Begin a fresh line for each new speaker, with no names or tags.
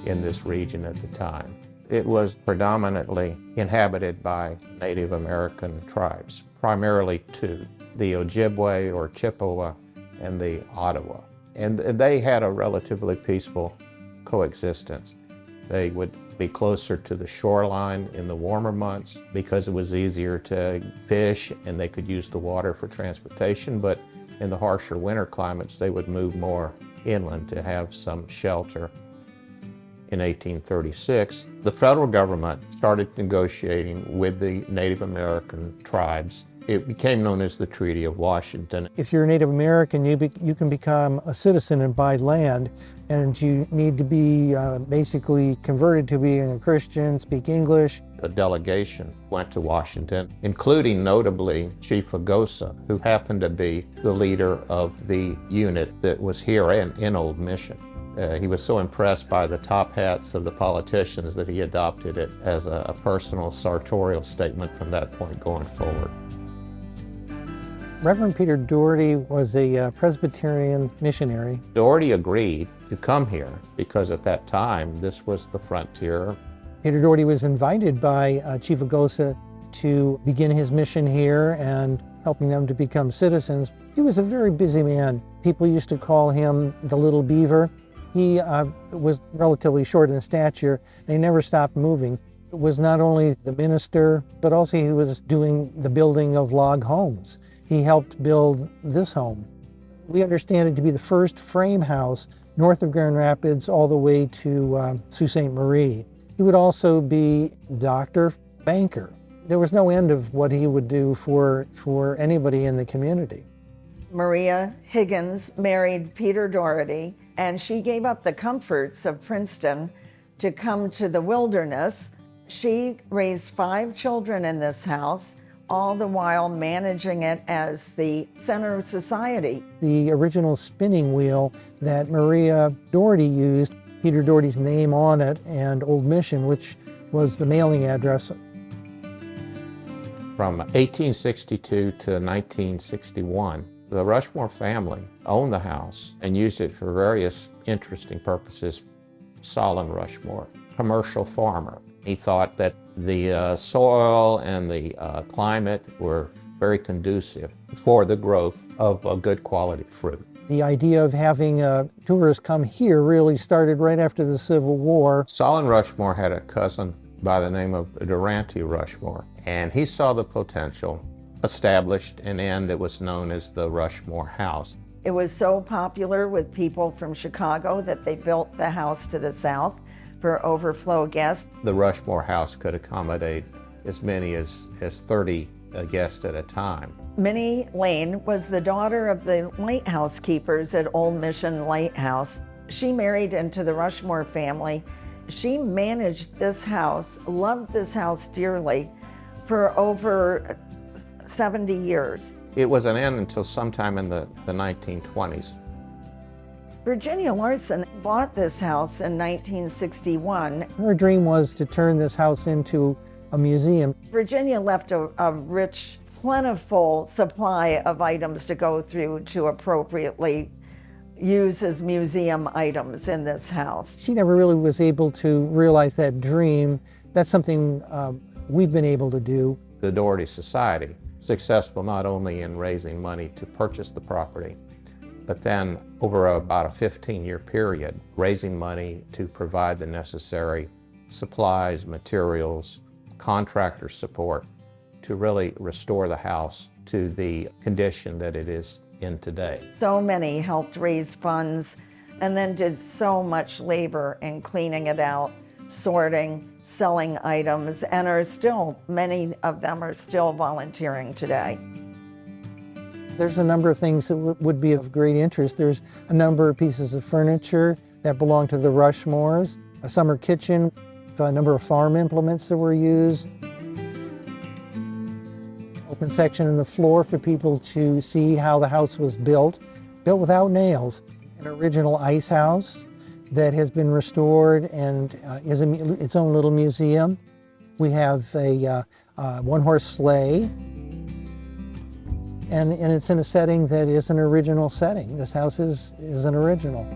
in this region at the time. It was predominantly inhabited by Native American tribes, primarily two, the Ojibwe or Chippewa and the Ottawa. And they had a relatively peaceful coexistence. They would be closer to the shoreline in the warmer months because it was easier to fish and they could use the water for transportation, but in the harsher winter climates, they would move more inland to have some shelter. In 1836, the federal government started negotiating with the Native American tribes. It became known as the Treaty of Washington.
If you're a Native American, you can become a citizen and buy land, and you need to be basically converted to being a Christian, speak English.
A delegation went to Washington, including notably Chief Agosa, who happened to be the leader of the unit that was here in Old Mission. He was so impressed by the top hats of the politicians that he adopted it as a personal sartorial statement from that point going forward.
Reverend Peter Dougherty was a Presbyterian missionary.
Dougherty agreed to come here because at that time this was the frontier.
Peter Dougherty was invited by Chief Agosa to begin his mission here and helping them to become citizens. He was a very busy man. People used to call him the Little Beaver. He was relatively short in stature, and he never stopped moving. It was not only the minister, but also he was doing the building of log homes. He helped build this home. We understand it to be the first frame house north of Grand Rapids all the way to Sault Ste. Marie. He would also be doctor, banker. There was no end of what he would do for anybody in the community.
Maria Higgins married Peter Dougherty, and she gave up the comforts of Princeton to come to the wilderness. She raised 5 children in this house, all the while managing it as the center of society.
The original spinning wheel that Maria Dougherty used, Peter Dougherty's name on it, and Old Mission, which was the mailing address.
From 1862 to 1961, the Rushmore family owned the house and used it for various interesting purposes. Solon Rushmore, commercial farmer. He thought that the soil and the climate were very conducive for the growth of a good quality fruit.
The idea of having tourists come here really started right after the Civil War.
Solon Rushmore had a cousin by the name of Durante Rushmore, and he saw the potential, established an inn that was known as the Rushmore House.
It was so popular with people from Chicago that they built the house to the south for overflow guests.
The Rushmore House could accommodate as many as 30 guests at a time.
Minnie Lane was the daughter of the lighthouse keepers at Old Mission Lighthouse. She married into the Rushmore family. She managed this house, loved this house dearly for over 70 years.
It was an inn until sometime in the 1920s.
Virginia Larson bought this house in 1961.
Her dream was to turn this house into a museum.
Virginia left a rich, plentiful supply of items to go through to appropriately use as museum items in this house.
She never really was able to realize that dream. That's something we've been able to do.
The Dougherty Society, successful not only in raising money to purchase the property, but then over about a 15-year period, raising money to provide the necessary supplies, materials, contractor support to really restore the house to the condition that it is in today.
So many helped raise funds and then did so much labor in cleaning it out, sorting, selling items, and many of them are still volunteering today.
There's a number of things that would be of great interest. There's a number of pieces of furniture that belong to the Rushmores, a summer kitchen, a number of farm implements that were used, open section in the floor for people to see how the house was built without nails. An original ice house that has been restored and is its own little museum. We have a one-horse sleigh, and it's in a setting that is an original setting. This house is an original.